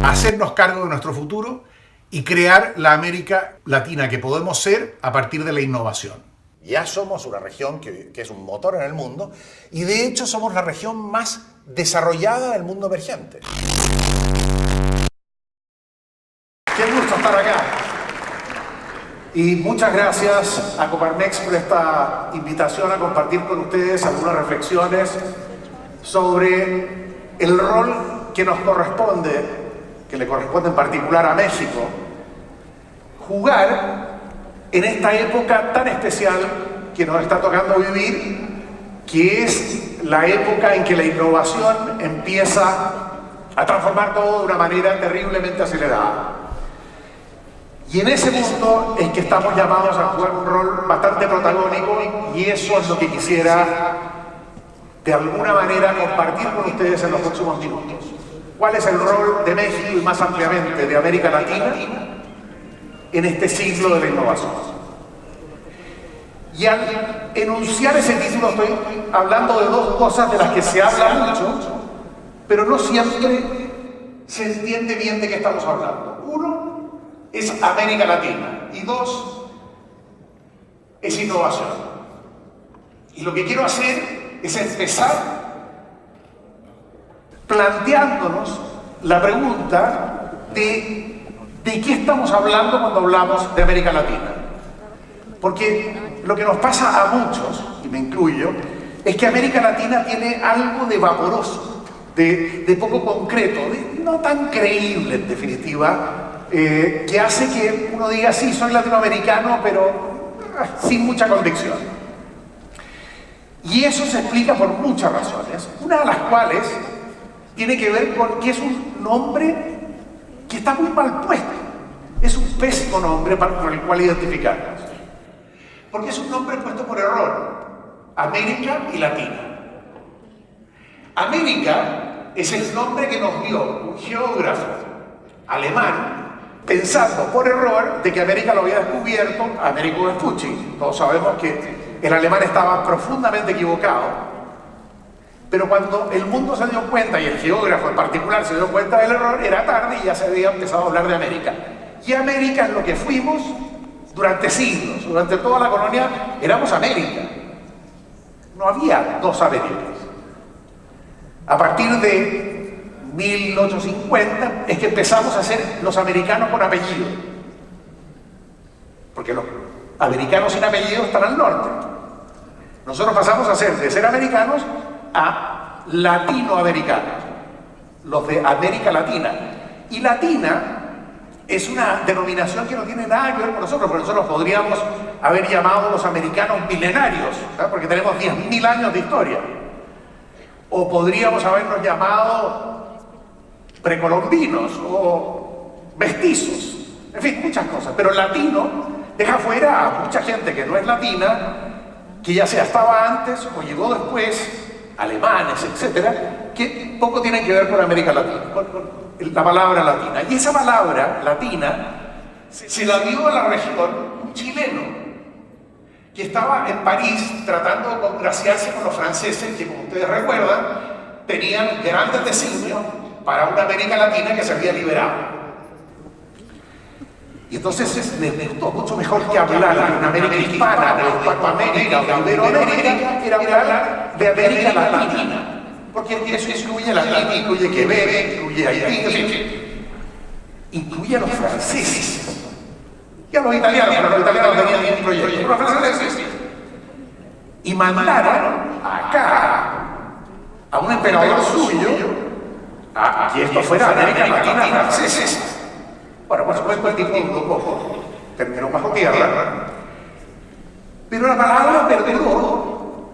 hacernos cargo de nuestro futuro y crear la América Latina que podemos ser a partir de la innovación. Ya somos una región que es un motor en el mundo y de hecho somos la región más desarrollada del mundo emergente. Qué gusto estar acá. Y muchas gracias a Coparmex por esta invitación a compartir con ustedes algunas reflexiones sobre el rol que nos corresponde, que le corresponde en particular a México, jugar en esta época tan especial que nos está tocando vivir, que es la época en que la innovación empieza a transformar todo de una manera terriblemente acelerada. Y en ese punto es que estamos llamados a jugar un rol bastante protagónico, y eso es lo que quisiera de alguna manera compartir con ustedes en los próximos minutos. ¿Cuál es el rol de México y más ampliamente de América Latina en este siglo de la innovación? Y al enunciar ese título estoy hablando de dos cosas de las que se habla mucho, pero no siempre se entiende bien de qué estamos hablando. Uno es América Latina y dos es innovación. Y lo que quiero hacer es empezar planteándonos la pregunta de qué estamos hablando cuando hablamos de América Latina. Porque lo que nos pasa a muchos, y me incluyo, es que América Latina tiene algo de vaporoso, de poco concreto, de no tan creíble en definitiva, que hace que uno diga, sí, soy latinoamericano, pero sin mucha convicción. Y eso se explica por muchas razones, una de las cuales tiene que ver con que es un nombre que está muy mal puesto. Es un pésimo nombre con el cual identificarnos. Porque es un nombre puesto por error. América y Latina. América es el nombre que nos dio un geógrafo alemán, pensando por error de que América lo había descubierto Américo Vespucci. Todos sabemos que el alemán estaba profundamente equivocado, pero cuando el mundo se dio cuenta, y el geógrafo en particular se dio cuenta del error, era tarde y ya se había empezado a hablar de América. Y América es lo que fuimos durante siglos, durante toda la colonia, éramos América. No había dos Américas. A partir de 1850 es que empezamos a ser los americanos con apellido, porque los americanos sin apellido están al norte. Nosotros pasamos a ser de ser americanos a latinoamericanos, los de América Latina. Y Latina es una denominación que no tiene nada que ver con nosotros, porque nosotros podríamos haber llamado los americanos milenarios, ¿sabes? Porque tenemos 10.000 años de historia, o podríamos habernos llamado precolombinos o mestizos, en fin, muchas cosas. Pero latino deja fuera a mucha gente que no es latina, que ya sea estaba antes o llegó después, alemanes, etcétera, que poco tienen que ver con América Latina, con la palabra latina. Y esa palabra latina se la dio a la región un chileno que estaba en París tratando de congraciarse con los franceses, que como ustedes recuerdan tenían grandes designios para una América Latina que se había liberado. Y entonces les gustó mucho mejor que hablar de una América hispana, de Hispanoamérica o de Iberoamérica, era hablar de América Latina. Porque eso incluye Latina, incluye Quebec, incluye Haití, incluye a los franceses. Y a los italianos, pero los italianos no tenían ningún proyecto. Los franceses. Y mandaron acá a un emperador suyo a que esto fuera América Latina francesa. Bueno, por supuesto el tipo poco terminó bajo tierra, pero la palabra perduró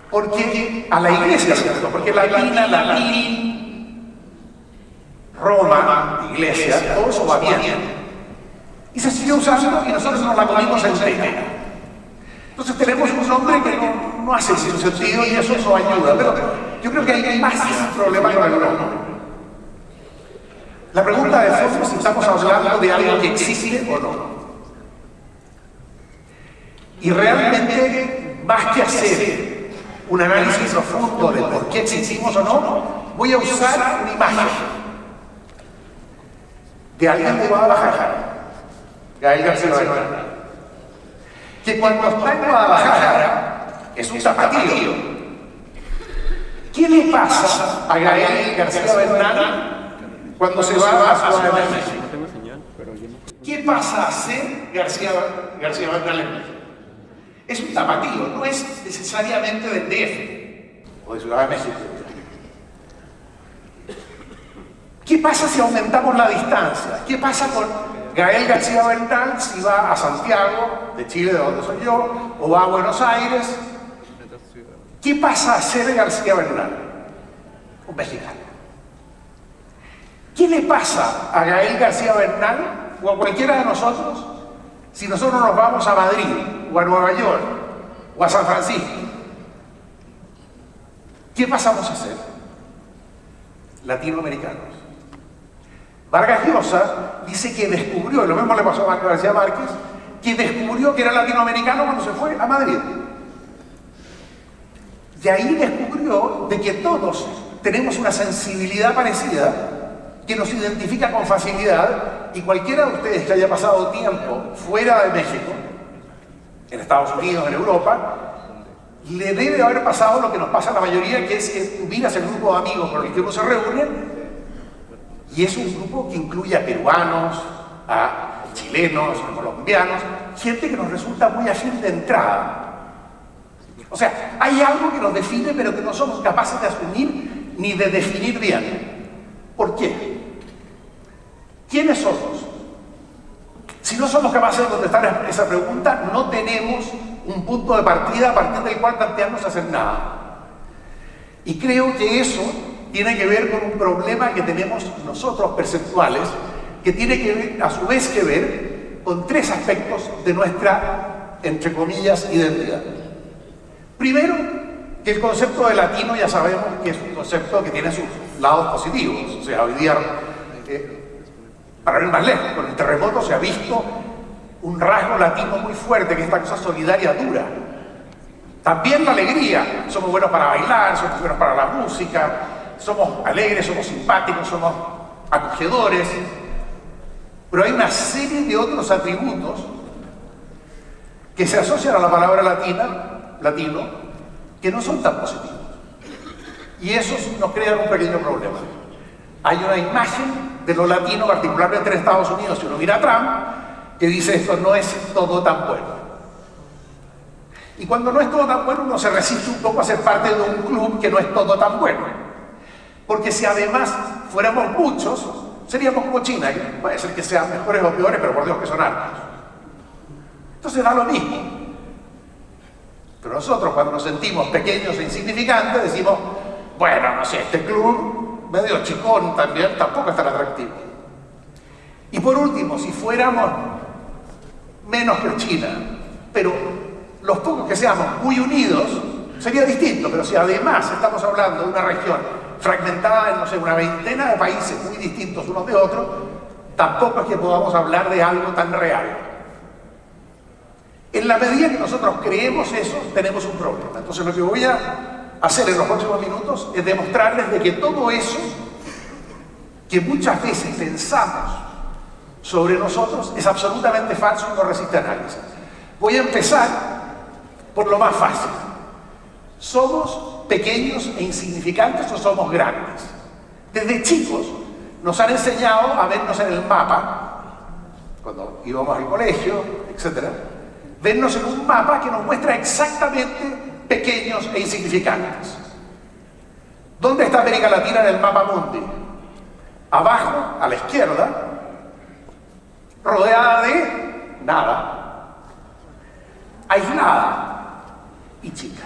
porque a la iglesia, ¿cierto? Porque latina, latín, Roma, iglesia, todo eso va bien. Y se siguió usando y nosotros nos la comimos entera. Entonces tenemos un nombre que no hace mucho sentido y eso ayuda, pero yo creo que hay más problemas con el nombre. La pregunta de fondo es si estamos hablando de algo que existe o no. Y realmente, más que hacer un análisis profundo de por qué existimos o no, voy a usar una imagen. de alguien de Guadalajara, Gael García Bernal, que cuando está en Guadalajara es un tapatío. ¿Qué le pasa a Gael García Bernal cuando se va a Ciudad de México? ¿Qué pasa a ser García Bernal en México? Es un tapatío, no es necesariamente del DF o de Ciudad de México. ¿Qué pasa si aumentamos la distancia? ¿Qué pasa con Gael García Bernal si va a Santiago, de Chile, de donde soy yo, o va a Buenos Aires? ¿Qué pasa a ser García Bernal? Un mexicano. ¿Qué le pasa a Gael García Bernal o a cualquiera de nosotros si nosotros nos vamos a Madrid, o a Nueva York, o a San Francisco? ¿Qué pasamos a ser? Latinoamericanos. Vargas Llosa dice que descubrió, y lo mismo le pasó a García Márquez, que descubrió que era latinoamericano cuando se fue a Madrid. Y ahí descubrió de que todos tenemos una sensibilidad parecida que nos identifica con facilidad, y cualquiera de ustedes que haya pasado tiempo fuera de México, en Estados Unidos, en Europa, le debe haber pasado lo que nos pasa a la mayoría, que es que miras el grupo de amigos con el que uno se reúne, y es un grupo que incluye a peruanos, a chilenos, a colombianos, gente que nos resulta muy afín de entrada. O sea, hay algo que nos define, pero que no somos capaces de asumir ni de definir bien. ¿Por qué? ¿Quiénes somos? Si no somos capaces de contestar esa pregunta, no tenemos un punto de partida a partir del cual plantearnos hacer nada. Y creo que eso tiene que ver con un problema que tenemos nosotros perceptuales, que tiene que ver, a su vez que ver con tres aspectos de nuestra, entre comillas, identidad. Primero, que el concepto de latino ya sabemos que es un concepto que tiene sus lados positivos. O sea, hoy día, para ir más lejos, con el terremoto se ha visto un rasgo latino muy fuerte, que es esta cosa solidaria dura. También la alegría. Somos buenos para bailar, somos buenos para la música, somos alegres, somos simpáticos, somos acogedores. Pero hay una serie de otros atributos que se asocian a la palabra latino, que no son tan positivos. Y eso nos crea un pequeño problema. Hay una imagen de lo latino, particularmente en Estados Unidos, si uno mira a Trump, que dice esto no es todo tan bueno. Y cuando no es todo tan bueno, uno se resiste un poco a ser parte de un club que no es todo tan bueno. Porque si además fuéramos muchos, seríamos como China, que puede ser que sean mejores o peores, pero por Dios que son hartos. Entonces da lo mismo. Pero nosotros, cuando nos sentimos pequeños e insignificantes, decimos, bueno, no sé, este club medio chicón también tampoco es tan atractivo. Y por último, si fuéramos menos que China, pero los pocos que seamos muy unidos, sería distinto. Pero si además estamos hablando de una región fragmentada en, no sé, una veintena de países muy distintos unos de otros, tampoco es que podamos hablar de algo tan real. En la medida que nosotros creemos eso, tenemos un problema. Entonces lo que voy a hacer en los próximos minutos es demostrarles de que todo eso que muchas veces pensamos sobre nosotros es absolutamente falso y no resiste análisis. Voy a empezar por lo más fácil. ¿Somos pequeños e insignificantes o somos grandes? Desde chicos nos han enseñado a vernos en el mapa, cuando íbamos al colegio, etcétera, vernos en un mapa que nos muestra exactamente pequeños e insignificantes. ¿Dónde está América Latina en el mapa mundi? Abajo, a la izquierda, rodeada de nada, aislada y chica.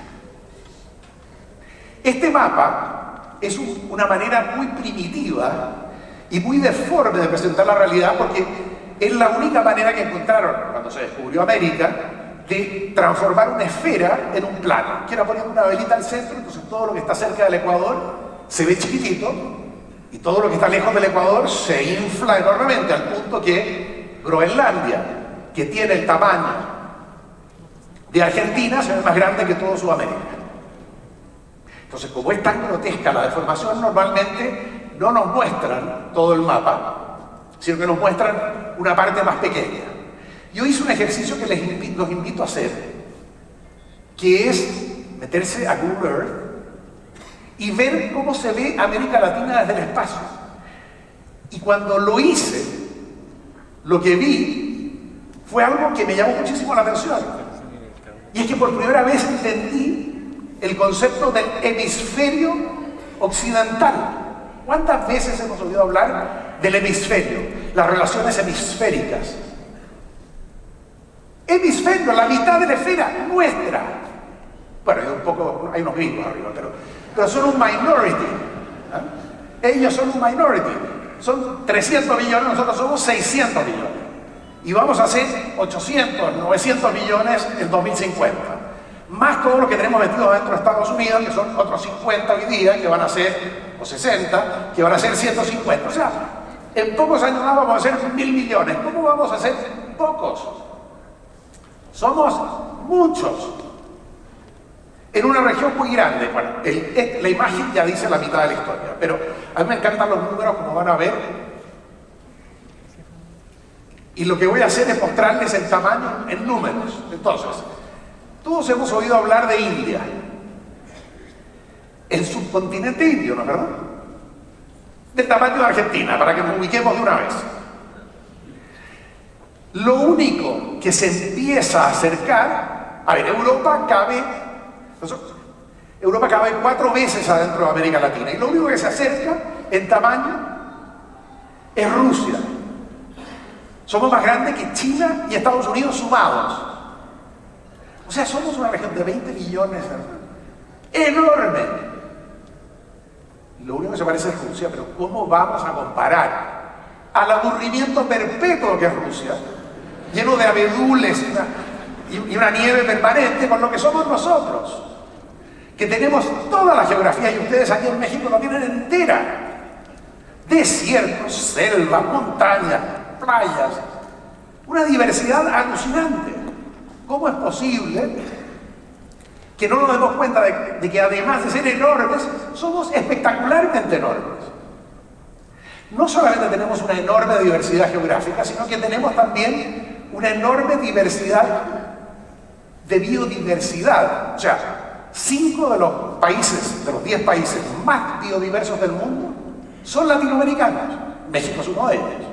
Este mapa es una manera muy primitiva y muy deforme de presentar la realidad, porque es la única manera que encontraron, cuando se descubrió América, de transformar una esfera en un plano, que era poniendo una velita al centro. Entonces todo lo que está cerca del Ecuador se ve chiquitito, y todo lo que está lejos del Ecuador se infla enormemente, al punto que Groenlandia, que tiene el tamaño de Argentina, se ve más grande que todo Sudamérica. Entonces, como es tan grotesca la deformación, normalmente no nos muestran todo el mapa, sino que nos muestran una parte más pequeña. Yo hice un ejercicio que los invito a hacer, que es meterse a Google Earth y ver cómo se ve América Latina desde el espacio. Y cuando lo hice, lo que vi fue algo que me llamó muchísimo la atención. Y es que por primera vez entendí el concepto del hemisferio occidental. ¿Cuántas veces hemos oído hablar del hemisferio? Las relaciones hemisféricas. Hemisferio, la mitad de la esfera nuestra. Bueno, hay unos gringos arriba, pero son un minority. Ellos son un minority. Son 300 millones, nosotros somos 600 millones. Y vamos a ser 800, 900 millones en 2050. Más todo lo que tenemos metido dentro de Estados Unidos, que son otros 50 hoy día, que van a ser, o 60, que van a ser 150. O sea, en pocos años más vamos a ser 1.000 millones. ¿Cómo vamos a ser pocos? Somos muchos. En una región muy grande. Bueno, la imagen ya dice la mitad de la historia, pero a mí me encantan los números, como van a ver. Y lo que voy a hacer es mostrarles el tamaño en números. Entonces, todos hemos oído hablar de India. El subcontinente indio, ¿no es verdad? Del tamaño de Argentina, para que nos ubiquemos de una vez. Lo único que se empieza a acercar, a ver, Europa cabe 4 veces adentro de América Latina, y lo único que se acerca en tamaño es Rusia. Somos más grandes que China y Estados Unidos sumados. O sea, somos una región de 20 millones, enorme. Y lo único que se parece es Rusia, pero ¿cómo vamos a comparar al aburrimiento perpetuo que es Rusia, lleno de abedules y una nieve permanente, con lo que somos nosotros? Que tenemos toda la geografía, y ustedes aquí en México la tienen entera. Desiertos, selvas, montañas, playas, una diversidad alucinante. ¿Cómo es posible que no nos demos cuenta de que además de ser enormes, somos espectacularmente enormes? No solamente tenemos una enorme diversidad geográfica, sino que tenemos también una enorme diversidad de biodiversidad. O sea, 5 de los países, de los 10 países más biodiversos del mundo, son latinoamericanos. México es uno de ellos.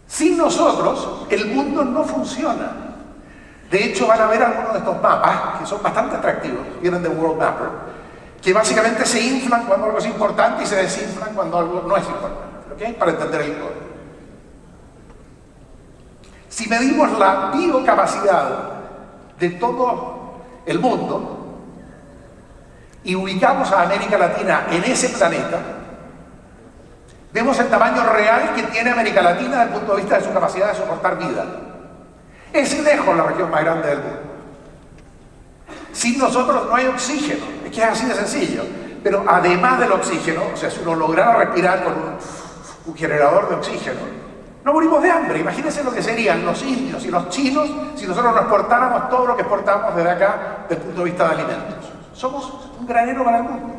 Sin nosotros, el mundo no funciona. De hecho, van a ver algunos de estos mapas, que son bastante atractivos, vienen de World Mapper, que básicamente se inflan cuando algo es importante y se desinflan cuando algo no es importante, ¿ok? Para entender el código. Si medimos la biocapacidad de todo el mundo y ubicamos a América Latina en ese planeta, vemos el tamaño real que tiene América Latina desde el punto de vista de su capacidad de soportar vida. Es lejos la región más grande del mundo. Sin nosotros no hay oxígeno, es que es así de sencillo. Pero además del oxígeno, o sea, si uno lograra respirar con un generador de oxígeno, no morimos de hambre. Imagínense lo que serían los indios y los chinos si nosotros nos exportáramos todo lo que exportamos desde acá desde el punto de vista de alimentos. Somos un granero para el mundo.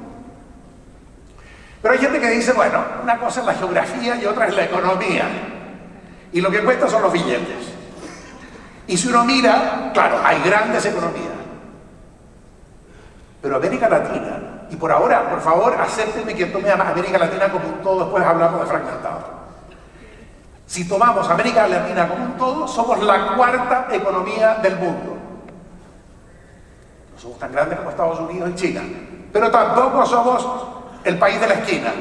Pero hay gente que dice, bueno, una cosa es la geografía y otra es la economía. Y lo que cuesta son los billetes. Y si uno mira, claro, hay grandes economías. Pero América Latina, y por ahora, por favor, acéptenme que tome a América Latina como un todo, después hablamos de fragmentado. Si tomamos América Latina como un todo, somos la 4ª economía del mundo. No somos tan grandes como Estados Unidos y China, pero tampoco somos el país de la esquina.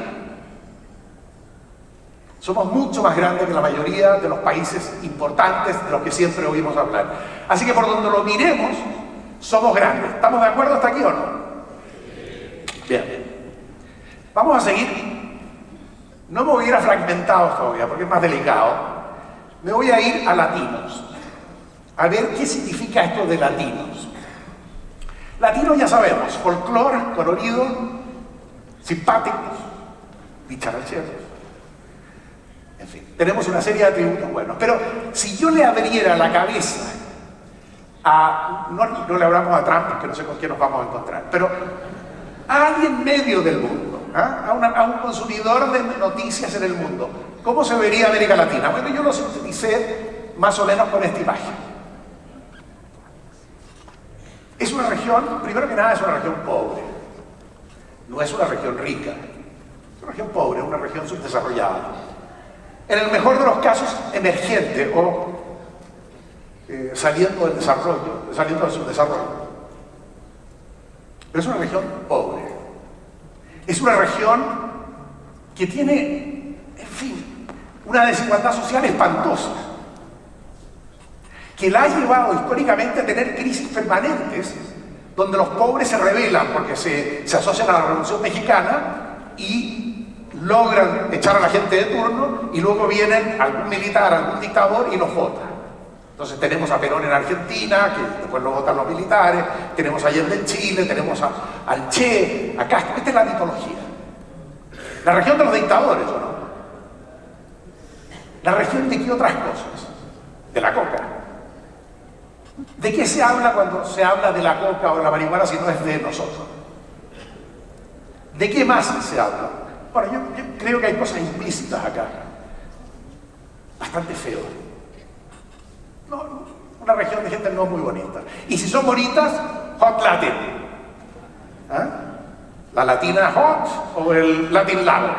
Somos mucho más grandes que la mayoría de los países importantes de los que siempre oímos hablar. Así que por donde lo miremos, somos grandes. ¿Estamos de acuerdo hasta aquí o no? Bien. Vamos a seguir. No me voy a ir a fragmentados todavía, porque es más delicado. Me voy a ir a latinos. A ver qué significa esto de latinos. Latinos ya sabemos, folclore, colorido, simpáticos, dicharachos. En fin, tenemos una serie de atributos buenos. Pero si yo le abriera la cabeza no le hablamos a Trump, porque no sé con quién nos vamos a encontrar, pero a alguien medio del mundo, ¿ah? A un consumidor de noticias en el mundo. ¿Cómo se vería América Latina? Bueno, yo lo sinteticé más o menos con esta imagen. Es una región, primero que nada, es una región pobre. No es una región rica. Es una región pobre, una región subdesarrollada. En el mejor de los casos, emergente o saliendo del desarrollo, saliendo del subdesarrollo. Pero es una región pobre. Es una región que tiene, en fin, una desigualdad social espantosa, que la ha llevado históricamente a tener crisis permanentes, donde los pobres se rebelan porque se asocian a la Revolución Mexicana y logran echar a la gente de turno, y luego vienen algún militar, algún dictador y los vota. Entonces tenemos a Perón en Argentina, que después lo votan los militares, tenemos a Allende en Chile, tenemos al Che, a Castro. Esta es la mitología. La región de los dictadores, ¿o no? La región de qué otras cosas? De la coca. ¿De qué se habla cuando se habla de la coca o de la marihuana si no es de nosotros? ¿De qué más se habla? Bueno, yo creo que hay cosas implícitas acá. Bastante feo. No, una región de gente no muy bonita. Y si son bonitas, hot Latin. ¿Ah? La latina hot o el Latin lover.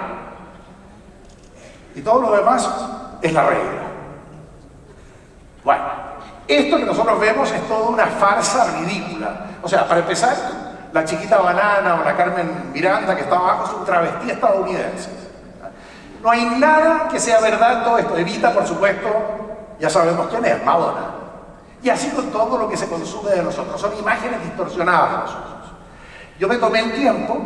Y todo lo demás es la regla. Bueno, esto que nosotros vemos es toda una farsa ridícula. O sea, para empezar, la Chiquita Banana o la Carmen Miranda que está abajo es un travesti estadounidense. No hay nada que sea verdad en todo esto. Evita, por supuesto, ya sabemos quién es, Madonna. Y así con todo lo que se consume de nosotros. Son imágenes distorsionadas de nosotros. Yo me tomé el tiempo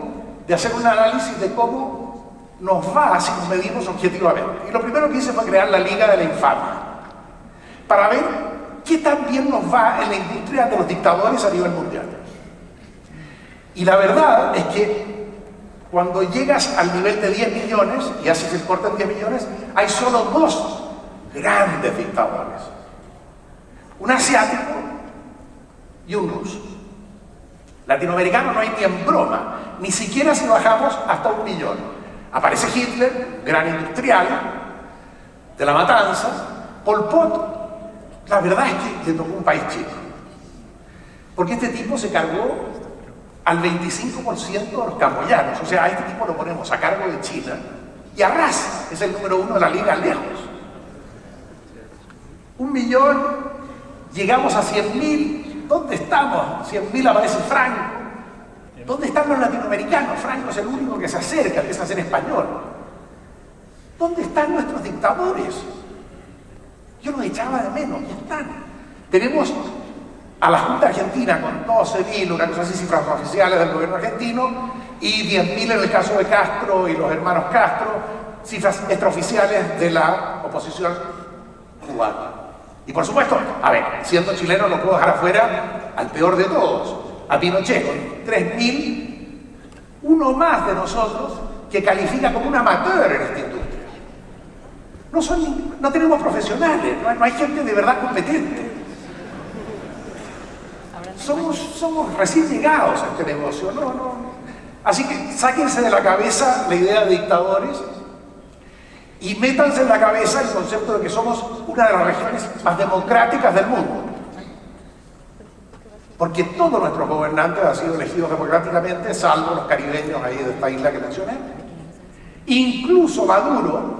de hacer un análisis de cómo nos va si nos medimos objetivamente. Y lo primero que hice fue crear la Liga de la Infamia, para ver qué tan bien nos va en la industria de los dictadores a nivel mundial. Y la verdad es que cuando llegas al nivel de 10 millones, y así se cortan 10 millones, hay solo 2 grandes dictadores. Un asiático y un ruso. Latinoamericano no hay ni en broma, ni siquiera si bajamos hasta 1 millón. Aparece Hitler, gran industrial, de la matanza. Pol Pot, la verdad es que le tocó un país chico. Porque este tipo se cargó al 25% de los camboyanos. O sea, a este tipo lo ponemos a cargo de China y arrasa. Es el número 1 de la liga lejos. 1 millón, llegamos a 100.000. ¿Dónde estamos? 100.000 aparece Franco. ¿Dónde están los latinoamericanos? Franco es el único que se acerca, empieza a ser español. ¿Dónde están nuestros dictadores? Yo los echaba de menos, ya están. Tenemos a la Junta Argentina con 12.000, una cosa así, cifras oficiales del gobierno argentino, y 10.000 en el caso de Castro y los hermanos Castro, cifras extraoficiales de la oposición cubana. Y por supuesto, a ver, siendo chileno no puedo dejar afuera al peor de todos, a Pinochet, con 3.000, uno más de nosotros que califica como un amateur en esta industria. No tenemos profesionales, no hay gente de verdad competente. Somos recién llegados a este negocio, no. Así que sáquense de la cabeza la idea de dictadores y métanse en la cabeza el concepto de que somos una de las regiones más democráticas del mundo. Porque todos nuestros gobernantes han sido elegidos democráticamente, salvo los caribeños ahí de esta isla que mencioné. Incluso Maduro,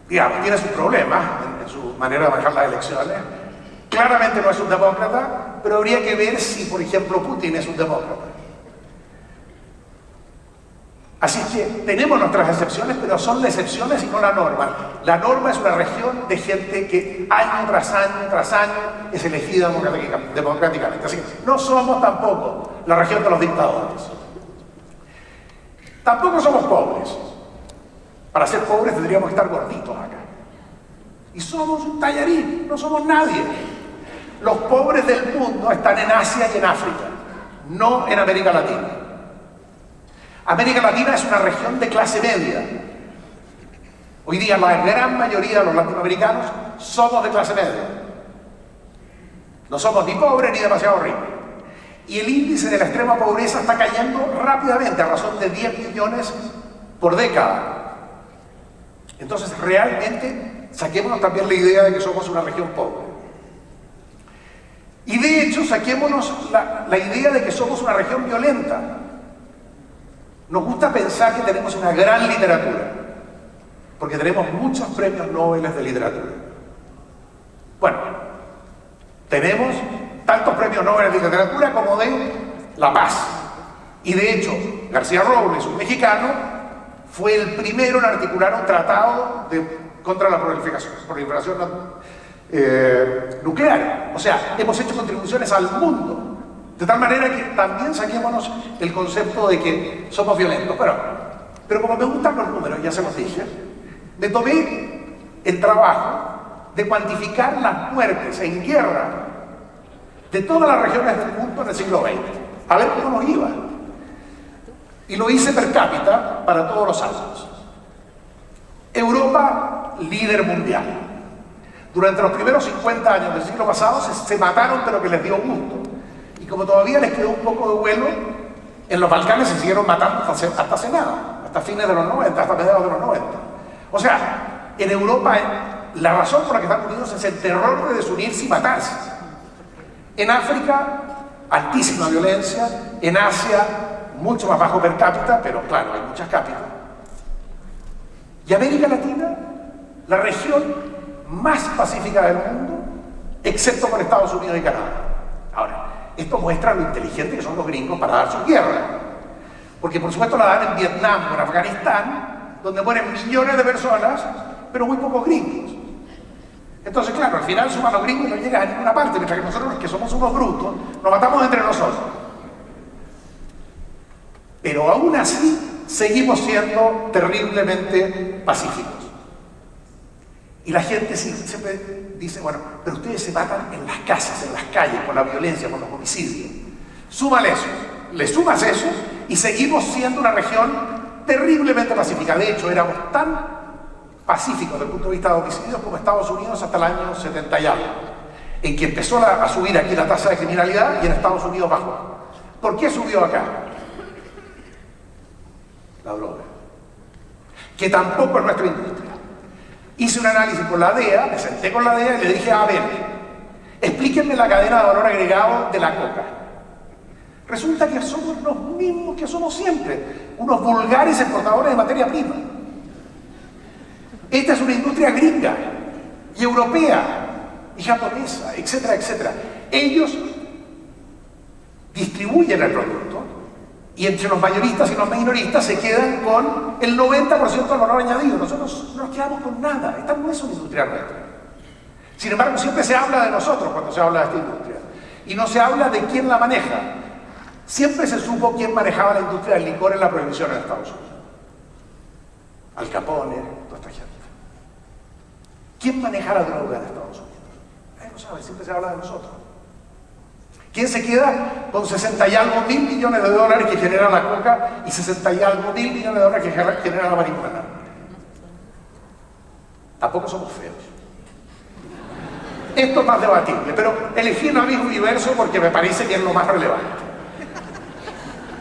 digamos, tiene sus problemas en su manera de manejar las elecciones. Claramente no es un demócrata, pero habría que ver si, por ejemplo, Putin es un demócrata. Así que tenemos nuestras excepciones, pero son las excepciones y no la norma. La norma es una región de gente que año tras año es elegida democráticamente. Así que no somos tampoco la región de los dictadores. Tampoco somos pobres. Para ser pobres tendríamos que estar gorditos acá. Y somos un tallarín, no somos nadie. Los pobres del mundo están en Asia y en África, no en América Latina. América Latina es una región de clase media. Hoy día la gran mayoría de los latinoamericanos somos de clase media. No somos ni pobres ni demasiado ricos. y el índice de la extrema pobreza está cayendo rápidamente, a razón de 10 millones por década. Entonces, realmente, saquémonos también la idea de que somos una región pobre. Y de hecho, saquémonos la idea de que somos una región violenta. Nos gusta pensar que tenemos una gran literatura, porque tenemos muchos premios Nobel de literatura. Bueno, tenemos tantos premios Nobel de literatura como de la paz. Y de hecho, García Robles, un mexicano, fue el primero en articular un tratado contra la proliferación nuclear. O sea, hemos hecho contribuciones al mundo. De tal manera que también saquémonos el concepto de que somos violentos. Pero como me gustan los números, ya se los dije, me tomé el trabajo de cuantificar las muertes en guerra de todas las regiones del mundo en el siglo XX, a ver cómo nos iba. Y lo hice per cápita para todos los años. Europa, líder mundial. Durante los primeros 50 años del siglo pasado se mataron, pero que les dio gusto. Y como todavía les quedó un poco de vuelo, en los Balcanes se siguieron matando hasta hace nada, hasta fines de los 90, hasta mediados de los 90. O sea, en Europa la razón por la que están unidos es el terror de desunirse y matarse. En África, altísima violencia. En Asia, mucho más bajo per cápita, pero claro, hay muchas cápitas. Y América Latina, la región más pacífica del mundo, excepto por Estados Unidos y Canadá. Ahora, esto muestra lo inteligente que son los gringos para dar su guerra. Porque por supuesto la dan en Vietnam o en Afganistán, donde mueren millones de personas, pero muy pocos gringos. Entonces, claro, al final suman los gringos y no llegan a ninguna parte, mientras que nosotros, que somos unos brutos, nos matamos entre nosotros. Pero aún así, seguimos siendo terriblemente pacíficos. Y la gente siempre dice, bueno, pero ustedes se matan en las casas, en las calles, con la violencia, con los homicidios. Súmale eso, le sumas eso y seguimos siendo una región terriblemente pacífica. De hecho, éramos tan pacíficos desde el punto de vista de homicidios como Estados Unidos hasta el año 70 y algo, en que empezó a subir aquí la tasa de criminalidad y en Estados Unidos bajó. ¿Por qué subió acá? La droga, que tampoco es nuestra industria. Hice un análisis con la DEA, me senté con la DEA y le dije, a ver, explíquenme la cadena de valor agregado de la coca. Resulta que somos los mismos que somos siempre, unos vulgares exportadores de materia prima. Esta es una industria gringa y europea y japonesa, etcétera, etcétera. Ellos distribuyen el producto y entre los mayoristas y los minoristas se quedan con el 90% del valor añadido. Nosotros no nos quedamos con nada. Esta no es una industria nuestra. Sin embargo, siempre se habla de nosotros cuando se habla de esta industria. Y no se habla de quién la maneja. Siempre se supo quién manejaba la industria del licor en la prohibición en Estados Unidos. Al Capone, toda esta gente. ¿Quién maneja la droga en Estados Unidos? Nadie lo sabe, siempre se habla de nosotros. ¿Quién se queda con 60 y algo mil millones de dólares que genera la coca y 60 y algo mil millones de dólares que genera la marihuana? Tampoco somos feos. Esto es más debatible, pero elegí el mismo universo porque me parece que es lo más relevante.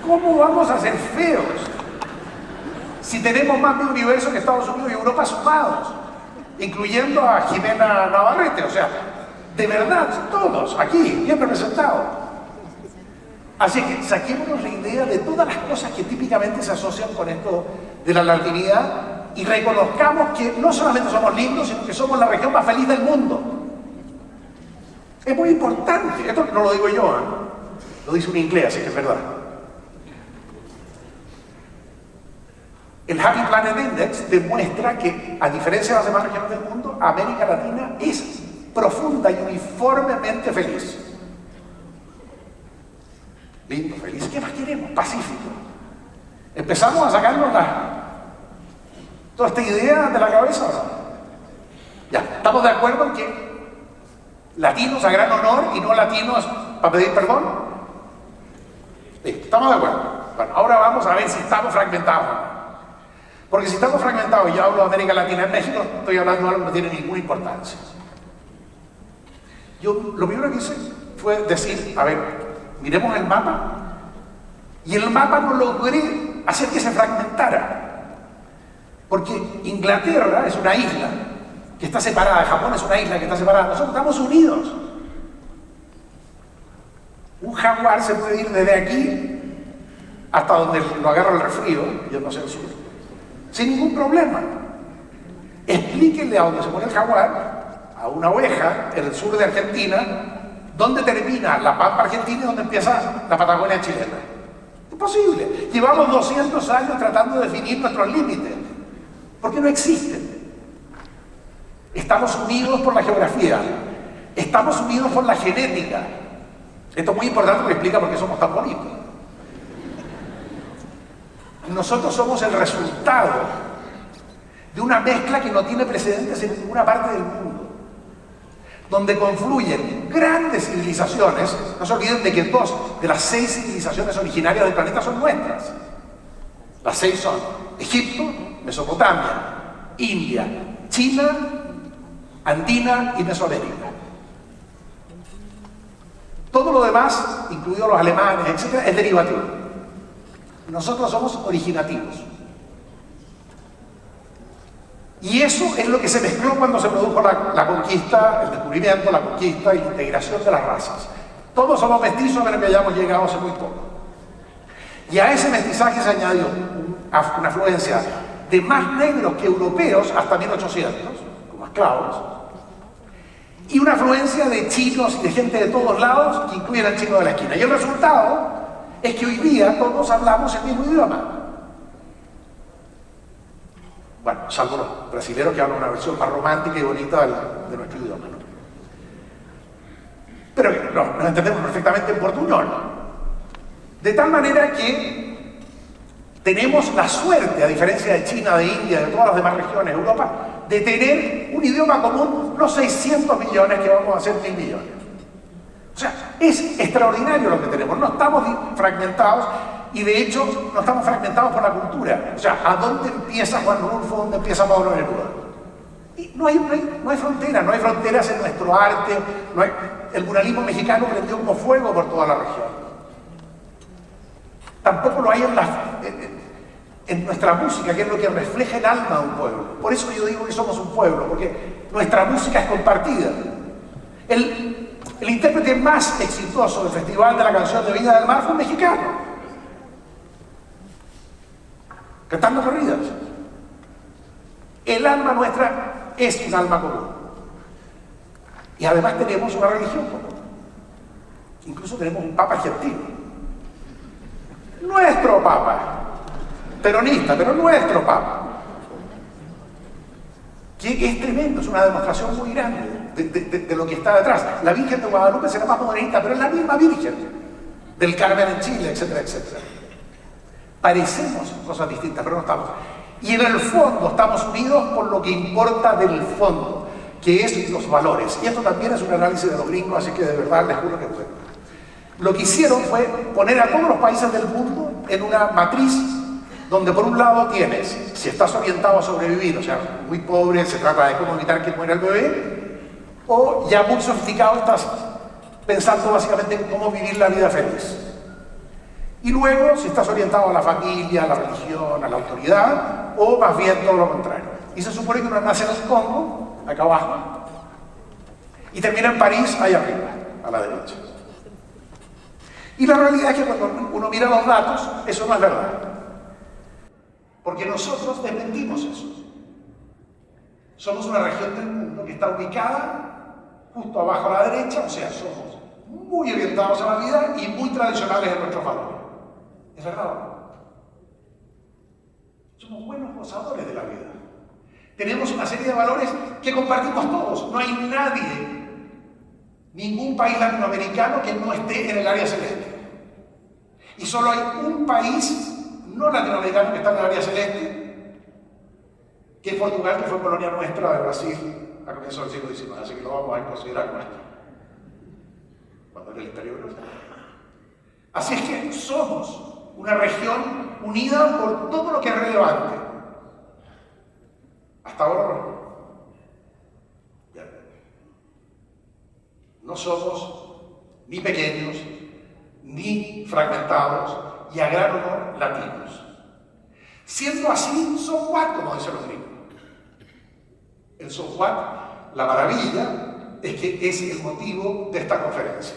¿Cómo vamos a ser feos si tenemos más de universo que Estados Unidos y Europa sumados, incluyendo a Jimena Navarrete? O sea, de verdad, todos aquí, bien representados. Así que saquémonos la idea de todas las cosas que típicamente se asocian con esto de la latinidad y reconozcamos que no solamente somos lindos, sino que somos la región más feliz del mundo. Es muy importante. Esto no lo digo yo, ¿eh? Lo dice un inglés, así que es verdad. El Happy Planet Index demuestra que, a diferencia de las demás regiones del mundo, América Latina es profunda y uniformemente feliz. Lindo, feliz. ¿Qué más queremos? Pacífico. Empezamos a sacarnos toda esta idea de la cabeza, ¿no? Ya, estamos de acuerdo en que latinos a gran honor y no latinos para pedir perdón. Listo, estamos de acuerdo. Bueno, ahora vamos a ver si estamos fragmentados. Porque si estamos fragmentados, y yo hablo de América Latina en México, estoy hablando de algo que no tiene ninguna importancia. Yo lo primero que hice fue decir, a ver, Miremos el mapa. Y el mapa no logré hacer que se fragmentara. Porque Inglaterra es una isla que está separada, Japón es una isla que está separada, nosotros estamos unidos. Un jaguar se puede ir desde aquí hasta donde lo agarra el resfrío, yendo hacia el sur, sin ningún problema. Explíquenle a donde se pone el jaguar, a una oveja en el sur de Argentina, dónde termina la pampa argentina y dónde empieza la Patagonia chilena. Imposible. Llevamos 200 años tratando de definir nuestros límites, porque no existen. Estamos unidos por la geografía, estamos unidos por la genética. Esto es muy importante porque explica por qué somos tan bonitos. Nosotros somos el resultado de una mezcla que no tiene precedentes en ninguna parte del mundo, donde confluyen grandes civilizaciones. No se olviden de que 2 de las 6 civilizaciones originarias del planeta son nuestras. Las 6 son Egipto, Mesopotamia, India, China, Andina y Mesoamérica. Todo lo demás, incluidos los alemanes, etc., es derivativo. Nosotros somos originativos. Y eso es lo que se mezcló cuando se produjo la conquista, el descubrimiento, la conquista y la integración de las razas. Todos somos mestizos, pero que hayamos llegado hace muy poco. Y a ese mestizaje se añadió una afluencia de más negros que europeos hasta 1800, como esclavos, y una afluencia de chinos y de gente de todos lados que incluyen al chino de la esquina. Y el resultado es que hoy día todos hablamos el mismo idioma. Bueno, salvo los brasileños que hablan una versión más romántica y bonita de nuestro idioma, ¿no? Pero no, nos entendemos perfectamente en portuñol. De tal manera que tenemos la suerte, a diferencia de China, de India, de todas las demás regiones de Europa, de tener un idioma común, no 600 millones que vamos a hacer 1.000 millones. O sea, es extraordinario lo que tenemos. No estamos fragmentados. Y de hecho, no estamos fragmentados por la cultura. O sea, ¿a dónde empieza Juan Rulfo? ¿Dónde empieza Pablo Neruda? Y no hay fronteras, no hay fronteras en nuestro arte. El muralismo mexicano prendió como fuego por toda la región. Tampoco lo hay en nuestra música, que es lo que refleja el alma de un pueblo. Por eso yo digo que somos un pueblo, porque nuestra música es compartida. El intérprete más exitoso del Festival de la Canción de Viña del Mar fue un mexicano, cantando corridas. El alma nuestra es un alma común. Y además tenemos una religión común. Incluso tenemos un papa argentino. Nuestro papa. Peronista, pero nuestro papa. Que es tremendo, es una demostración muy grande de lo que está detrás. La Virgen de Guadalupe será más modernista, pero es la misma Virgen del Carmen en Chile, etcétera, etcétera. Parecemos cosas distintas, pero no estamos. Y en el fondo estamos unidos por lo que importa del fondo, que es los valores. Y esto también es un análisis de los gringos, así que de verdad les juro que fue. Lo que hicieron fue poner a todos los países del mundo en una matriz donde por un lado tienes, si estás orientado a sobrevivir, o sea, muy pobre, se trata de cómo evitar que muera el bebé, o ya muy sofisticado estás pensando básicamente en cómo vivir la vida feliz. Y luego, si estás orientado a la familia, a la religión, a la autoridad, o más bien todo lo contrario. Y se supone que uno nace en el Congo, acá abajo, y termina en París, ahí arriba, a la derecha. Y la realidad es que cuando uno mira los datos, eso no es verdad. Porque nosotros desmentimos eso. Somos una región del mundo que está ubicada justo abajo a la derecha, o sea, somos muy orientados a la vida y muy tradicionales en nuestros valores. ¿Es verdad? Somos buenos gozadores de la vida. Tenemos una serie de valores que compartimos todos. No hay nadie, ningún país latinoamericano que no esté en el área celeste. Y solo hay un país no latinoamericano que está en el área celeste, que es Portugal, que fue colonia nuestra de Brasil a comienzos del siglo XIX, así que lo vamos a considerar nuestro, cuando era el Imperio Europeo. Así es que somos una región unida por todo lo que es relevante. Hasta ahora no. No somos ni pequeños, ni fragmentados y a gran honor latinos. Siendo así, so what, como dicen los gringos. El so what, la maravilla, es que es el motivo de esta conferencia.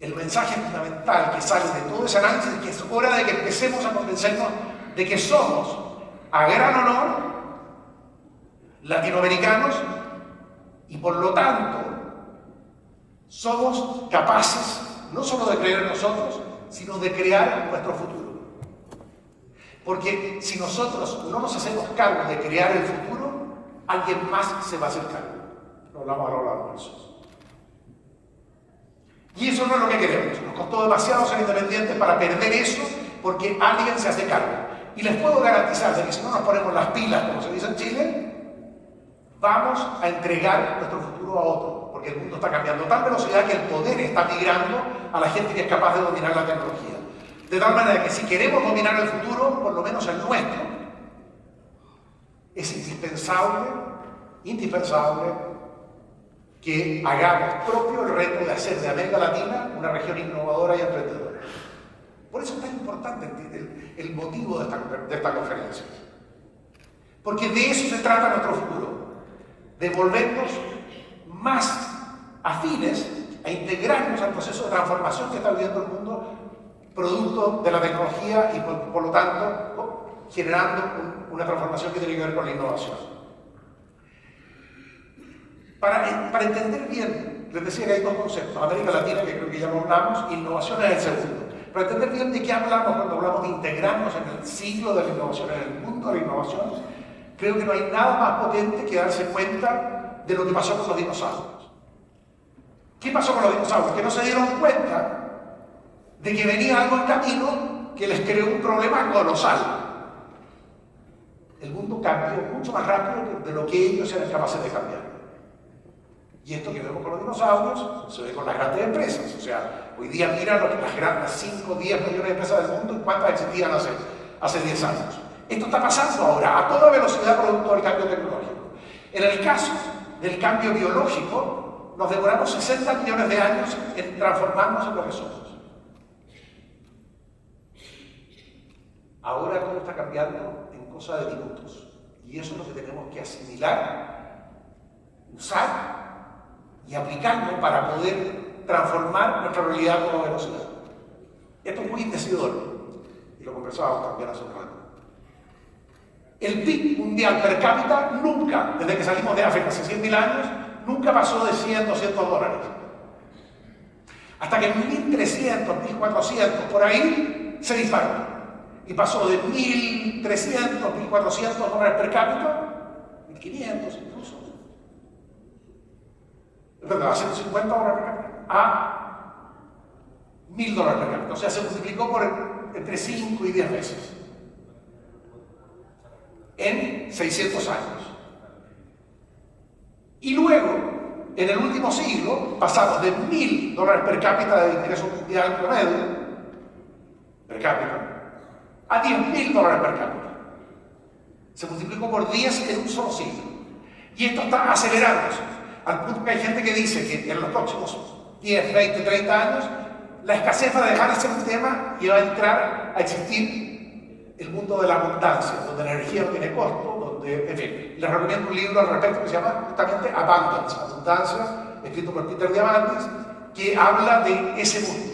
El mensaje fundamental que sale de todo ese análisis es que es hora de que empecemos a convencernos de que somos, a gran honor, latinoamericanos y por lo tanto somos capaces no solo de creer en nosotros, sino de crear nuestro futuro. Porque si nosotros no nos hacemos cargo de crear el futuro, alguien más se va a hacer cargo. Lo hablamos ahora de almuerzos. Y eso no es lo que queremos. Nos costó demasiado ser independientes para perder eso porque alguien se hace cargo. Y les puedo garantizar de que si no nos ponemos las pilas, como se dice en Chile, vamos a entregar nuestro futuro a otro. Porque el mundo está cambiando a tal velocidad que el poder está migrando a la gente que es capaz de dominar la tecnología. De tal manera que si queremos dominar el futuro, por lo menos el nuestro, es indispensable que hagamos propio el reto de hacer de América Latina una región innovadora y emprendedora. Por eso es tan importante el motivo de esta conferencia. Porque de eso se trata nuestro futuro, de volvernos más afines a integrarnos al proceso de transformación que está viviendo el mundo, producto de la tecnología y por lo tanto generando una transformación que tiene que ver con la innovación. Para entender bien, les decía que hay dos conceptos, América Latina, que creo que ya lo hablamos, innovación es el segundo. Para entender bien de qué hablamos cuando hablamos de integrarnos en el siglo de la innovación, en el mundo de la innovación, creo que no hay nada más potente que darse cuenta de lo que pasó con los dinosaurios. ¿Qué pasó con los dinosaurios? Que no se dieron cuenta de que venía algo en camino que les creó un problema colosal. El mundo cambió mucho más rápido de lo que ellos eran capaces de cambiar. Y esto que vemos con los dinosaurios se ve con las grandes empresas. O sea, hoy día mira las grandes 5 o 10 millones de empresas del mundo y cuántas existían hace 10 años. Esto está pasando ahora a toda velocidad producto del cambio tecnológico. En el caso del cambio biológico, nos demoramos 60 millones de años en transformarnos en lo que somos. Ahora todo está cambiando en cosa de minutos. Y eso es lo que tenemos que asimilar, usar y aplicarlo para poder transformar nuestra realidad con velocidad. Esto es muy decidor, y lo conversábamos también hace un rato. El PIB mundial per cápita nunca, desde que salimos de África hace 100.000 años, nunca pasó de 100, 200 dólares. Hasta que en 1300, 1400, por ahí, se disparó. Y pasó de 1.300, 1.400 dólares per cápita, 1.500 incluso, a 150 dólares per cápita, a 1.000 dólares per cápita. O sea, se multiplicó por entre 5 y 10 veces en 600 años. Y luego, en el último siglo, pasamos de 1.000 dólares per cápita de ingreso mundial promedio, per cápita, a 10.000 dólares per cápita. Se multiplicó por 10 en un solo siglo. Y esto está acelerándose, al punto que hay gente que dice que en los próximos 10, 20, 30 años, la escasez va a dejar de ser un tema y va a entrar a existir el mundo de la abundancia, donde la energía no tiene costo, donde, en fin, les recomiendo un libro al respecto que se llama justamente Abundance, Abundancia, escrito por Peter Diamandis, que habla de ese mundo.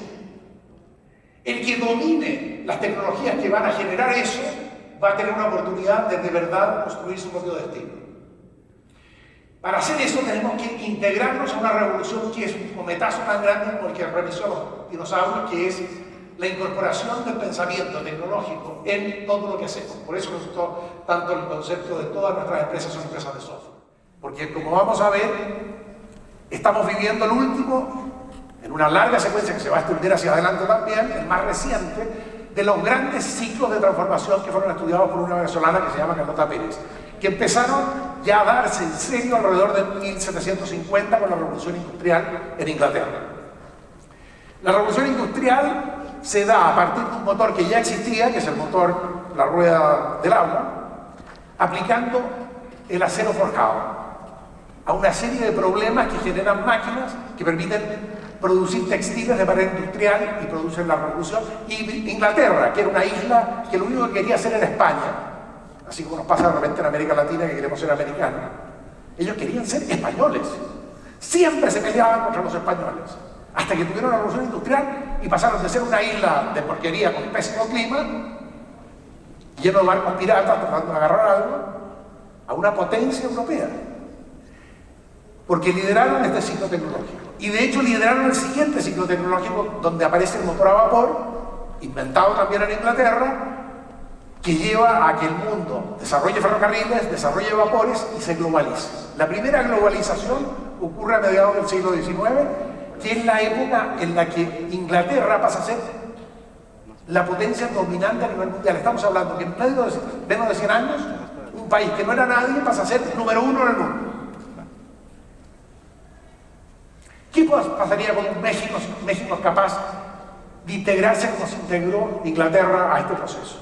El que domine las tecnologías que van a generar eso, va a tener una oportunidad de verdad construir su propio destino. Para hacer eso tenemos que integrarnos a una revolución que es un cometazo tan grande como el que realizó los dinosaurios, que es la incorporación del pensamiento tecnológico en todo lo que hacemos. Por eso me gustó tanto el concepto de todas nuestras empresas son empresas de software. Porque como vamos a ver, estamos viviendo el último, en una larga secuencia que se va a extender hacia adelante también, el más reciente, de los grandes ciclos de transformación que fueron estudiados por una venezolana que se llama Carlota Pérez, que empezaron ya a darse en serio alrededor de 1750 con la Revolución Industrial en Inglaterra. La Revolución Industrial se da a partir de un motor que ya existía, que es el motor, la rueda del agua, aplicando el acero forjado a una serie de problemas que generan máquinas que permiten producir textiles de manera industrial y producen la revolución. Y Inglaterra, que era una isla que lo único que quería hacer era España, así como nos pasa de repente en América Latina que queremos ser americanos, ellos querían ser españoles. Siempre se peleaban contra los españoles, hasta que tuvieron la revolución industrial y pasaron de ser una isla de porquería con pésimo clima, lleno de barcos piratas tratando de agarrar algo, a una potencia europea. Porque lideraron este ciclo tecnológico. Y de hecho lideraron el siguiente ciclo tecnológico, donde aparece el motor a vapor, inventado también en Inglaterra, que lleva a que el mundo desarrolle ferrocarriles, desarrolle vapores y se globalice. La primera globalización ocurre a mediados del siglo XIX, que es la época en la que Inglaterra pasa a ser la potencia dominante a nivel mundial. Estamos hablando que en menos de 100 años, un país que no era nadie pasa a ser número 1 en el mundo. ¿Qué pasaría con un México capaz de integrarse como se integró Inglaterra a este proceso?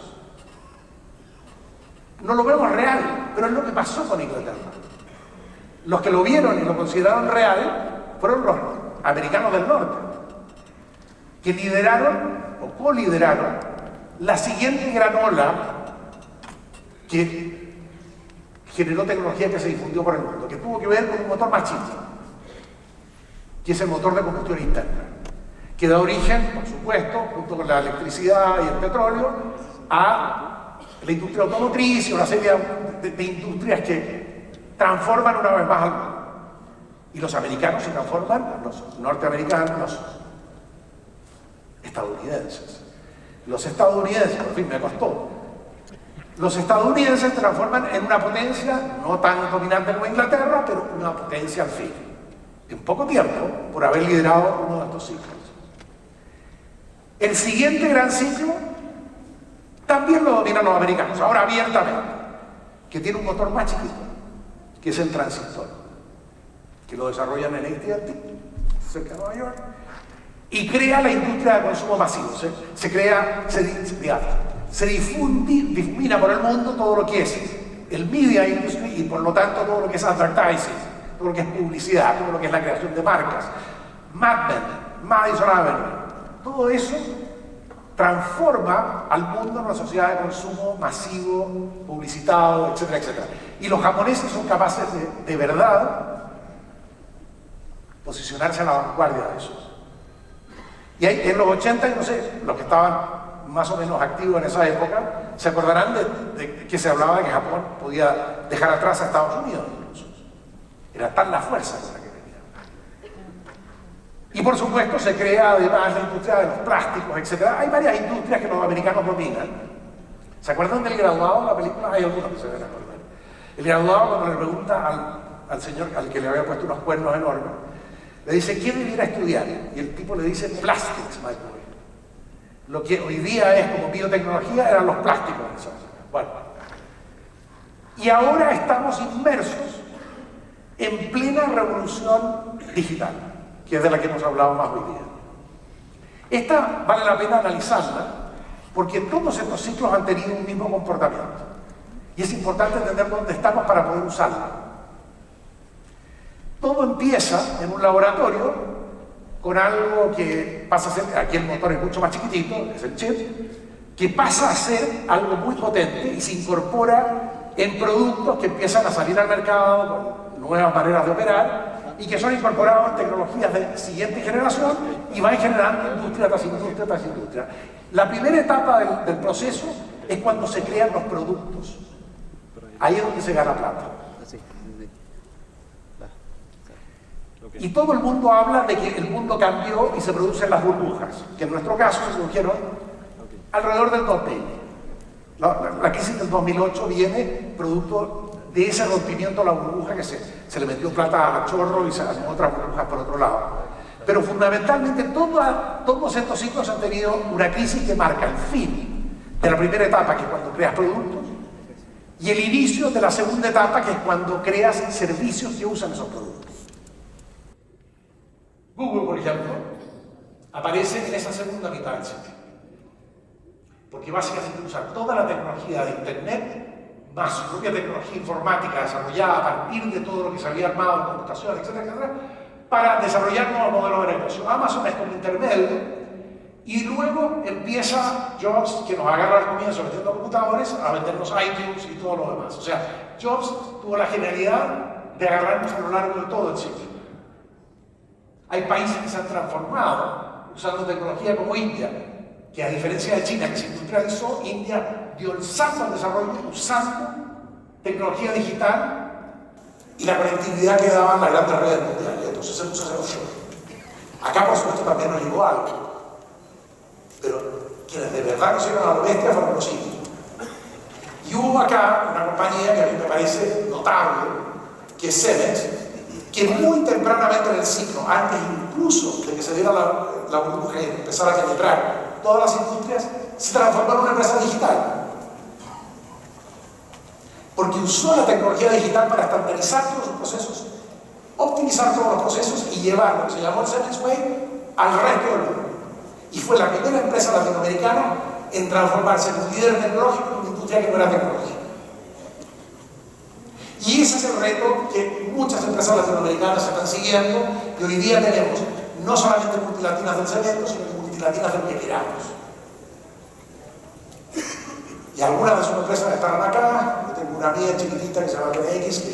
No lo vemos real, pero es lo que pasó con Inglaterra. Los que lo vieron y lo consideraron real fueron los americanos del norte, que lideraron o colideraron la siguiente gran ola que generó tecnología que se difundió por el mundo, que tuvo que ver con un motor más chico, que es el motor de combustión interna, que da origen, por supuesto, junto con la electricidad y el petróleo, a la industria automotriz y una serie de industrias que transforman una vez más al mundo. Y los americanos se transforman, los norteamericanos, los estadounidenses. Los estadounidenses, por fin me costó, los estadounidenses se transforman en una potencia no tan dominante como Inglaterra, pero una potencia al fin, en poco tiempo, por haber liderado uno de estos ciclos. El siguiente gran ciclo también lo dominan los americanos, ahora abiertamente, que tiene un motor más chiquito, que es el transistor, que lo desarrollan en AT&T, cerca de Nueva York, y crea la industria de consumo masivo. Se difumina por el mundo todo lo que es el media industry y por lo tanto todo lo que es advertising, todo lo que es publicidad, todo lo que es la creación de marcas, Mad Men, Madison Avenue, todo eso transforma al mundo en una sociedad de consumo masivo, publicitado, etcétera, etcétera. Y los japoneses son capaces de verdad posicionarse a la vanguardia de eso. Y ahí, en los 80, no sé, los que estaban más o menos activos en esa época, se acordarán de que se hablaba de que Japón podía dejar atrás a Estados Unidos incluso. Era tal la fuerza con la que venía. Y por supuesto se crea además la industria de los plásticos, etc. Hay varias industrias que los americanos dominan. ¿Se acuerdan del graduado en la película? Hay algunos que se deben acordar. El graduado, cuando le pregunta al señor al que le había puesto unos cuernos enormes, le dice, ¿quién debiera estudiar? Y el tipo le dice, plastics, my boy. Lo que hoy día es como biotecnología eran los plásticos. Bueno. Y ahora estamos inmersos en plena revolución digital, que es de la que hemos hablado más hoy día. Esta vale la pena analizarla, porque todos estos ciclos han tenido un mismo comportamiento. Y es importante entender dónde estamos para poder usarla. Todo empieza en un laboratorio con algo que pasa a ser, aquí el motor es mucho más chiquitito, es el chip, que pasa a ser algo muy potente y se incorpora en productos que empiezan a salir al mercado con nuevas maneras de operar y que son incorporados en tecnologías de siguiente generación y van generando industria tras industria tras industria. La primera etapa del proceso es cuando se crean los productos. Ahí es donde se gana plata. Y todo el mundo habla de que el mundo cambió y se producen las burbujas, que en nuestro caso se produjeron alrededor del 2000. La crisis del 2008 viene producto de ese rompimiento de la burbuja que se le metió plata a chorro y se hacen otras burbujas por otro lado. Pero fundamentalmente todos estos ciclos han tenido una crisis que marca el fin de la primera etapa, que es cuando creas productos, y el inicio de la segunda etapa, que es cuando creas servicios que usan esos productos. Google, por ejemplo, aparece en esa segunda mitad del ciclo, porque básicamente usa toda la tecnología de Internet, más su propia tecnología informática desarrollada a partir de todo lo que se había armado en computación, etcétera, etcétera, para desarrollar nuevos modelos de negocio. Amazon es como intermedio, y luego empieza Jobs, que nos agarra al comienzo vendiendo computadores, a vendernos iTunes y todo lo demás. O sea, Jobs tuvo la genialidad de agarrarnos a lo largo de todo el ciclo. Hay países que se han transformado usando tecnología como India, que a diferencia de China, que se industrializó, India dio el salto al desarrollo usando tecnología digital y la conectividad que daban las grandes redes mundiales. Entonces se puso a hacer offshore. Acá, por supuesto, también nos llegó algo. Pero quienes de verdad consiguieron a la bestia fueron los indios. Y hubo acá una compañía que a mí me parece notable, que es Cemex, que muy tempranamente en el ciclo, antes incluso de que se diera la burbuja y empezara a penetrar todas las industrias, se transformó en una empresa digital. Porque usó la tecnología digital para estandarizar todos sus procesos, optimizar todos los procesos y llevar lo que se llamó el Cemex Way al resto del mundo. Y fue la primera empresa latinoamericana en transformarse en un líder tecnológico en una industria que no era tecnológica. Y ese es el reto que muchas empresas latinoamericanas están siguiendo, y hoy día tenemos no solamente multilatinas del cemento, sino que multilatinas del que queramos. Y algunas de sus empresas están acá. Yo tengo una amiga chiquitita que se llama TNX, que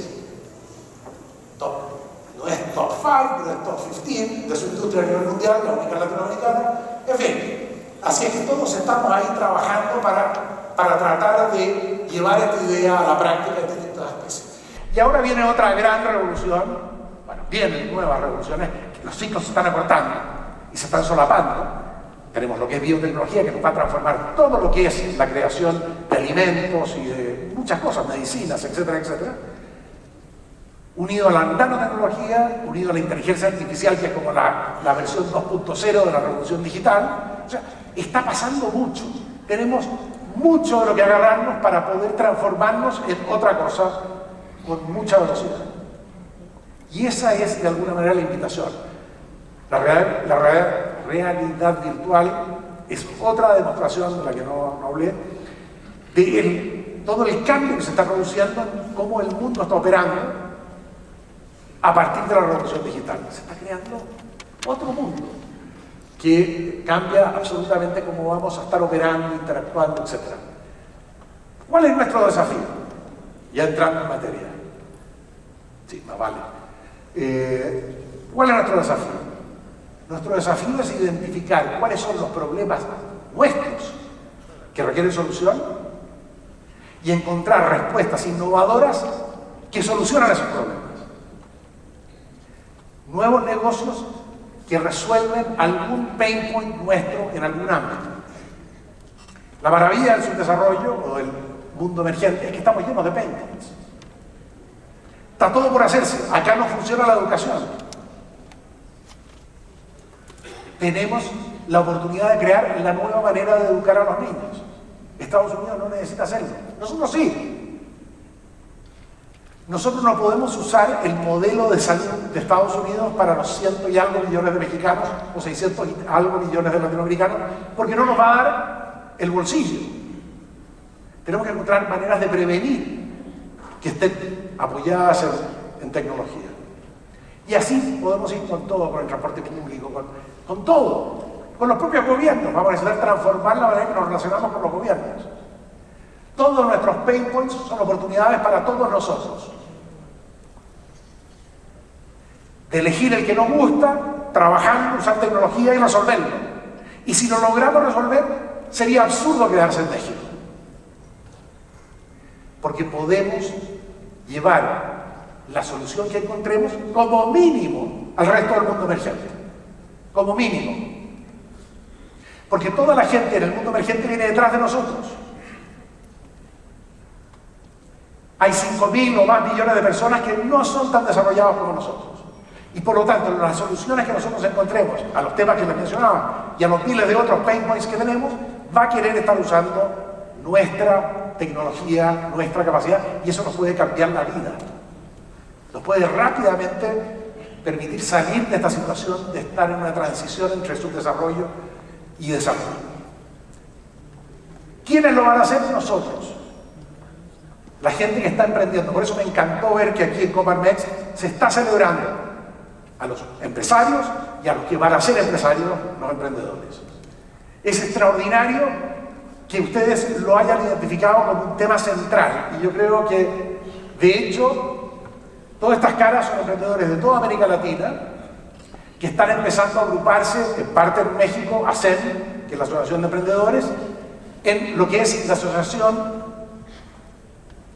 no es top 5, pero es top 15 de su industria a nivel mundial, la única latinoamericana. En fin, así es que todos estamos ahí trabajando para tratar de llevar esta idea a la práctica en distintas especies. Y ahora viene otra gran revolución, bueno, vienen nuevas revoluciones, los ciclos se están acortando y se están solapando. Tenemos lo que es biotecnología, que nos va a transformar todo lo que es la creación de alimentos y de muchas cosas, medicinas, etcétera, etcétera. Unido a la nanotecnología, unido a la inteligencia artificial, que es como la versión 2.0 de la revolución digital. O sea, está pasando mucho. Tenemos mucho de lo que agarrarnos para poder transformarnos en otra cosa con mucha velocidad. Y esa es, de alguna manera, la invitación. La realidad virtual es otra demostración de la que no hablé, de todo el cambio que se está produciendo en cómo el mundo está operando a partir de la revolución digital. Se está creando otro mundo que cambia absolutamente cómo vamos a estar operando, interactuando, etc. ¿Cuál es nuestro desafío? Ya entrando en materia. Sí, más vale. ¿Cuál es nuestro desafío? Nuestro desafío es identificar cuáles son los problemas nuestros que requieren solución y encontrar respuestas innovadoras que solucionan esos problemas. Nuevos negocios que resuelven algún pain point nuestro en algún ámbito. La maravilla del subdesarrollo o del mundo emergente es que estamos llenos de pain points. Está todo por hacerse. Acá no funciona la educación. Tenemos la oportunidad de crear la nueva manera de educar a los niños. Estados Unidos no necesita hacerlo. Nosotros sí. Nosotros no podemos usar el modelo de salud de Estados Unidos para los 100 y algo millones de mexicanos o 600 y algo millones de latinoamericanos, porque no nos va a dar el bolsillo. Tenemos que encontrar maneras de prevenir que estén apoyadas en tecnología. Y así podemos ir con todo, con el transporte público, con todo, con los propios gobiernos. Vamos a necesitar transformar la manera en que nos relacionamos con los gobiernos. Todos nuestros pain points son oportunidades para todos nosotros. De elegir el que nos gusta, trabajando, usar tecnología y resolverlo. Y si lo logramos resolver, sería absurdo quedarse en México. Porque podemos llevar la solución que encontremos como mínimo al resto del mundo emergente. Como mínimo. Porque toda la gente en el mundo emergente viene detrás de nosotros. Hay 5.000 o más millones de personas que no son tan desarrollados como nosotros. Y por lo tanto, las soluciones que nosotros encontremos a los temas que les mencionaba y a los miles de otros pain points que tenemos, va a querer estar usando nuestra tecnología, nuestra capacidad, y eso nos puede cambiar la vida. Nos puede rápidamente permitir salir de esta situación de estar en una transición entre subdesarrollo y desarrollo. ¿Quiénes lo van a hacer? Nosotros. La gente que está emprendiendo. Por eso me encantó ver que aquí en Coparmex se está celebrando a los empresarios y a los que van a ser empresarios, los emprendedores. Es extraordinario que ustedes lo hayan identificado como un tema central, y yo creo que, de hecho, todas estas caras son emprendedores de toda América Latina que están empezando a agruparse, en parte en México, ASEM, que es la Asociación de Emprendedores, en lo que es la Asociación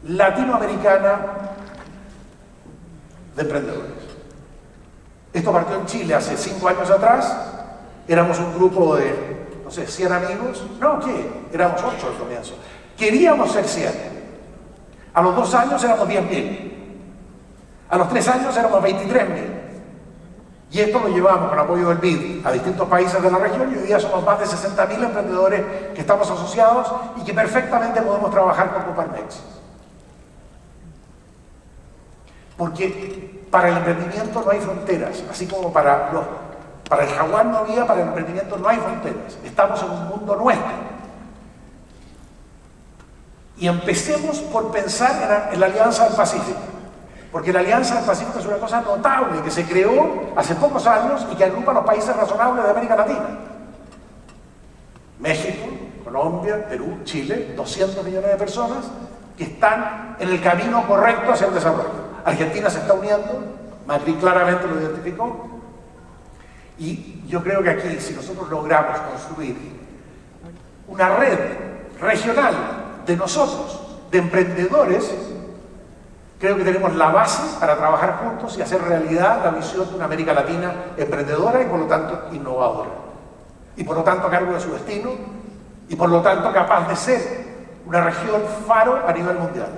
Latinoamericana de Emprendedores. Esto partió en Chile hace 5 años atrás. Éramos un grupo de, no sé, 100 amigos. No, ¿qué? Éramos 8 al comienzo. Queríamos ser 100. A los 2 años éramos 10.000. A los 3 años éramos 23.000. Y esto lo llevamos con apoyo del BID a distintos países de la región, y hoy día somos más de 60.000 emprendedores que estamos asociados y que perfectamente podemos trabajar con Coparmex. Porque para el emprendimiento no hay fronteras, así como para el jaguar no había, para el emprendimiento no hay fronteras. Estamos en un mundo nuestro. Y empecemos por pensar en la Alianza del Pacífico. Porque la Alianza del Pacífico es una cosa notable que se creó hace pocos años y que agrupa a los países razonables de América Latina. México, Colombia, Perú, Chile, 200 millones de personas que están en el camino correcto hacia el desarrollo. Argentina se está uniendo, Macri claramente lo identificó, y yo creo que aquí, si nosotros logramos construir una red regional de nosotros, de emprendedores, creo que tenemos la base para trabajar juntos y hacer realidad la visión de una América Latina emprendedora y por lo tanto innovadora. Y por lo tanto a cargo de su destino y por lo tanto capaz de ser una región faro a nivel mundial.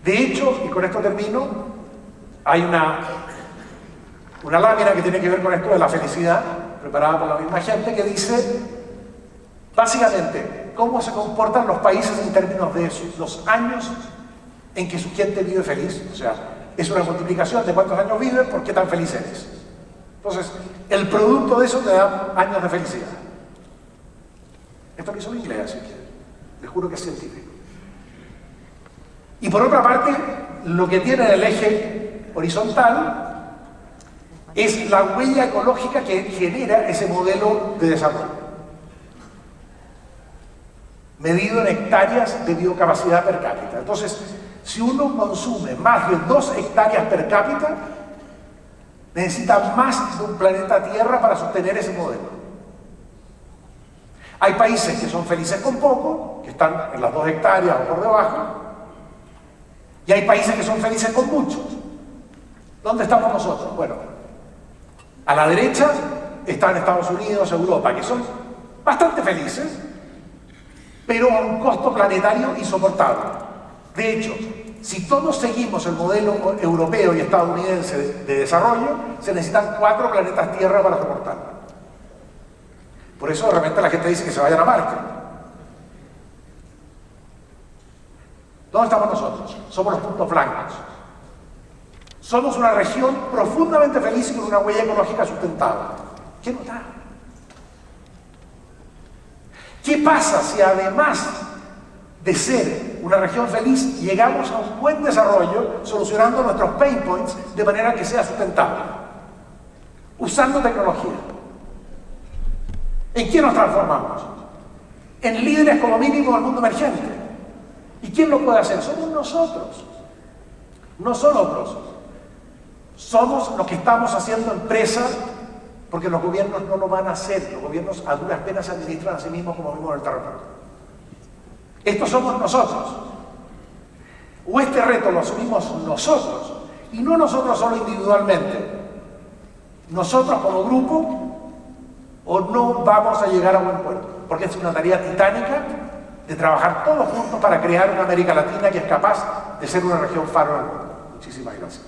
De hecho, y con esto termino, hay una lámina que tiene que ver con esto de la felicidad, preparada por la misma gente, que dice básicamente cómo se comportan los países en términos de los años en que su gente vive feliz. O sea, es una multiplicación de cuántos años vives por qué tan feliz eres. Entonces, el producto de eso te da años de felicidad. Esto lo hizo en inglés, así que les juro que es científico. Y por otra parte, lo que tiene el eje horizontal es la huella ecológica que genera ese modelo de desarrollo, medido en hectáreas de biocapacidad per cápita. Entonces, si uno consume más de 2 hectáreas per cápita, necesita más de un planeta Tierra para sostener ese modelo. Hay países que son felices con poco, que están en las 2 hectáreas o por debajo, y hay países que son felices con muchos. ¿Dónde estamos nosotros? Bueno, a la derecha están Estados Unidos, Europa, que son bastante felices, pero a un costo planetario insoportable. De hecho, si todos seguimos el modelo europeo y estadounidense de desarrollo, se necesitan 4 planetas Tierra para soportarlo. Por eso de repente la gente dice que se vayan a Marte. ¿Dónde estamos nosotros? Somos los puntos blancos. Somos una región profundamente feliz y con una huella ecológica sustentable. ¿Qué nos da? ¿Qué pasa si además de ser una región feliz, llegamos a un buen desarrollo solucionando nuestros pain points de manera que sea sustentable? Usando tecnología. ¿En qué nos transformamos? En líderes como mínimo del mundo emergente. ¿Y quién lo puede hacer? Somos nosotros. No son otros. Somos los que estamos haciendo empresas, porque los gobiernos no lo van a hacer. Los gobiernos a duras penas se administran a sí mismos, como vimos en el terremoto. Estos somos nosotros. O este reto lo asumimos nosotros, y no nosotros solo individualmente, nosotros como grupo, o no vamos a llegar a buen puerto, porque es una tarea titánica de trabajar todos juntos para crear una América Latina que es capaz de ser una región faro del mundo. Muchísimas gracias.